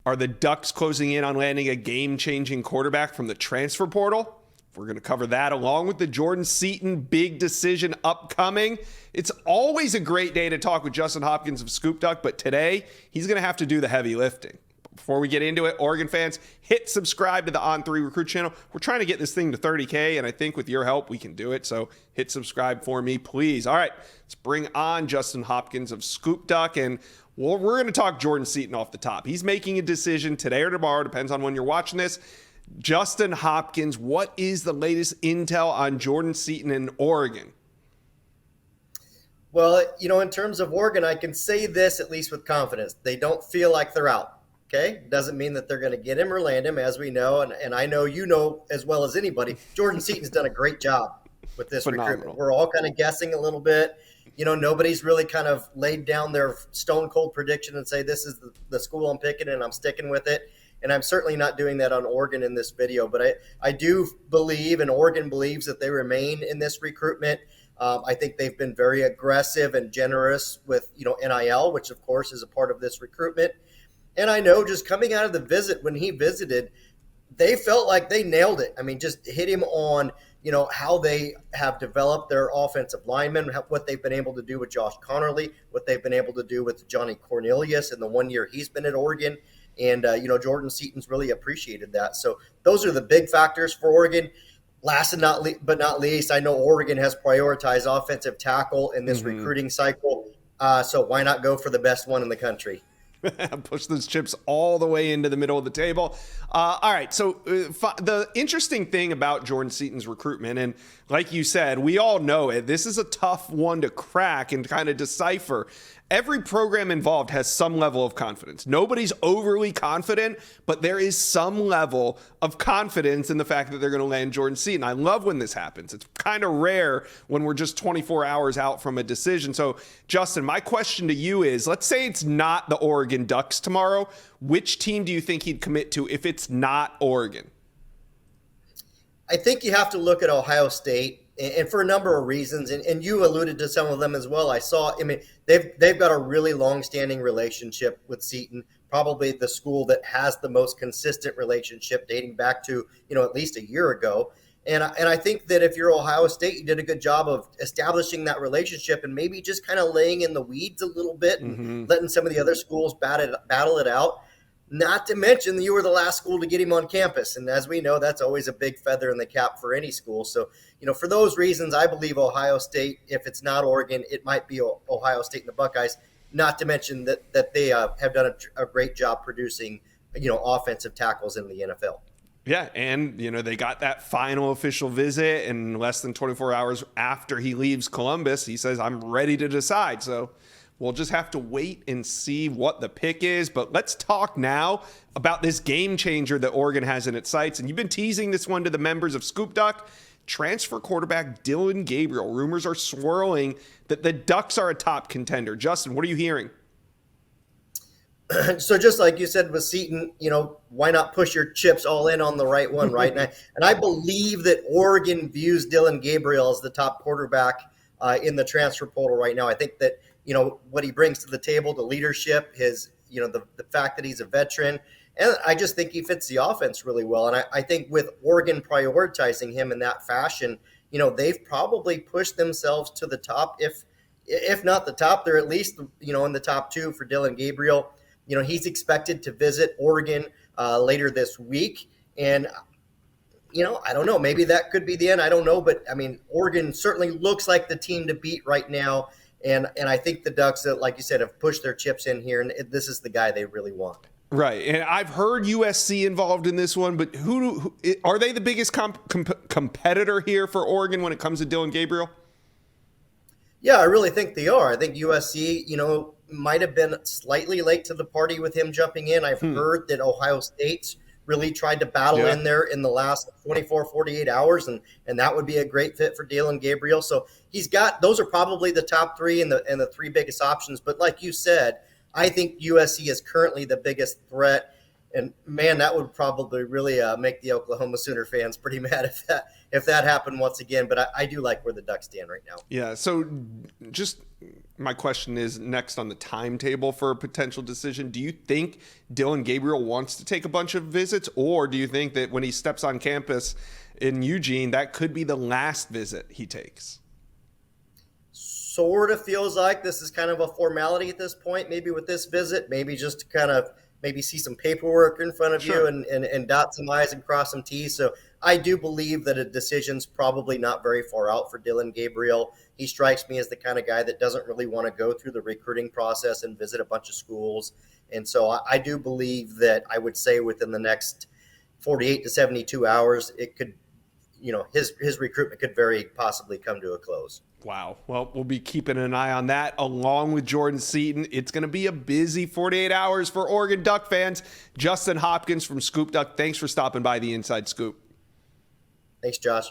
Are the Ducks closing in on landing a game-changing quarterback from the transfer portal? We're going to cover that along with the Jordan Seaton big decision upcoming. It's always a great day to talk with Justin Hopkins of Scoop Duck, but today he's going to have to do the heavy lifting. Before we get into it, Oregon fans, hit subscribe to the On3 Recruit channel. We're trying to get this thing to 30K, and I think with your help, we can do it. So hit subscribe for me, please. All right, let's bring on Justin Hopkins of Scoop Duck, and we're going to talk Jordan Seaton off the top. He's making a decision today or tomorrow, depends on when you're watching this. Justin Hopkins, what is the latest intel on Jordan Seaton in Oregon? Well, in terms of Oregon, I can say this at least with confidence. They don't feel like they're out. Okay, doesn't mean that they're going to get him or land him, as we know, and I know you know as well as anybody. Jordan Seaton's done a great job with this recruitment. We're all kind of guessing a little bit. Nobody's really kind of laid down their stone cold prediction and say this is the school I'm picking and I'm sticking with it. And I'm certainly not doing that on Oregon in this video, but I do believe, and Oregon believes, that they remain in this recruitment. I think they've been very aggressive and generous with NIL, which of course is a part of this recruitment. And I know just coming out of the visit, when he visited, they felt like they nailed it. I mean, just hit him on, how they have developed their offensive linemen, what they've been able to do with Josh Connerly, what they've been able to do with Johnny Cornelius in the 1 year he's been at Oregon. And, Jordan Seaton's really appreciated that. So those are the big factors for Oregon. Last and but not least, I know Oregon has prioritized offensive tackle in this recruiting cycle. So why not go for the best one in the country? Push those chips all the way into the middle of the table. All right, so the interesting thing about Jordan Seaton's recruitment, and like you said, we all know it, this is a tough one to crack and kind of decipher. Every program involved has some level of confidence. Nobody's overly confident, but there is some level of confidence in the fact that they're going to land Jordan Seaton. I love when this happens. It's kind of rare when we're just 24 hours out from a decision. So, Justin, my question to you is, let's say it's not the Oregon Ducks tomorrow. Which team do you think he'd commit to if it's not Oregon? I think you have to look at Ohio State. And for a number of reasons, and you alluded to some of them as well. They've got a really long-standing relationship with Seaton, probably the school that has the most consistent relationship dating back to, at least a year ago. And I think that if you're Ohio State, you did a good job of establishing that relationship and maybe just kind of laying in the weeds a little bit and letting some of the other schools battle it out. Not to mention that you were the last school to get him on campus. And as we know, that's always a big feather in the cap for any school. So, for those reasons, I believe Ohio State, if it's not Oregon, it might be Ohio State and the Buckeyes, not to mention that they have done a great job producing, offensive tackles in the NFL. Yeah, and, they got that final official visit, and less than 24 hours after he leaves Columbus, he says, I'm ready to decide. So we'll just have to wait and see what the pick is. But let's talk now about this game changer that Oregon has in its sights. And you've been teasing this one to the members of Scoop Duck. Transfer quarterback Dillon Gabriel. Rumors are swirling that the Ducks are a top contender. Justin, what are you hearing? So just like you said with Seaton, why not push your chips all in on the right one, right? And I believe that Oregon views Dillon Gabriel as the top quarterback in the transfer portal right now. I think that, what he brings to the table, the leadership, his, the fact that he's a veteran, and I just think he fits the offense really well. And I think with Oregon prioritizing him in that fashion, they've probably pushed themselves to the top. If not the top, they're at least, in the top two for Dillon Gabriel. He's expected to visit Oregon later this week. And, I don't know, maybe that could be the end. I don't know. But, Oregon certainly looks like the team to beat right now. And I think the Ducks, like you said, have pushed their chips in here. And this is the guy they really want. Right. And I've heard USC involved in this one. But who are they the biggest competitor here for Oregon when it comes to Dillon Gabriel? Yeah, I really think they are. I think USC, might have been slightly late to the party with him jumping in. I've heard that Ohio State's really tried to battle in there in the last 24, 48 hours, and that would be a great fit for Dillon Gabriel. So those are probably the top three and the three biggest options. But like you said, I think USC is currently the biggest threat. And man, that would probably really make the Oklahoma Sooner fans pretty mad if that happened once again. But I do like where the Ducks stand right now. Yeah. So just My question is next on the timetable for a potential decision. Do you think Dillon Gabriel wants to take a bunch of visits, or do you think that when he steps on campus in Eugene, that could be the last visit he takes? Sort of feels like this is kind of a formality at this point, maybe with this visit, maybe just to kind of maybe see some paperwork in front of you and dot some I's and cross some T's. So I do believe that a decision's probably not very far out for Dillon Gabriel. He strikes me as the kind of guy that doesn't really want to go through the recruiting process and visit a bunch of schools. And so I do believe that I would say within the next 48 to 72 hours, it could, his recruitment could very possibly come to a close. Wow. Well, we'll be keeping an eye on that along with Jordan Seaton. It's going to be a busy 48 hours for Oregon Duck fans. Justin Hopkins from Scoop Duck, thanks for stopping by the Inside Scoop. Thanks, Josh.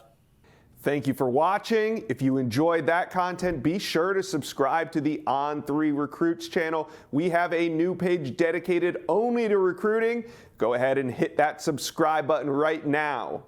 Thank you for watching. If you enjoyed that content, be sure to subscribe to the On3 Recruits channel. We have a new page dedicated only to recruiting. Go ahead and hit that subscribe button right now.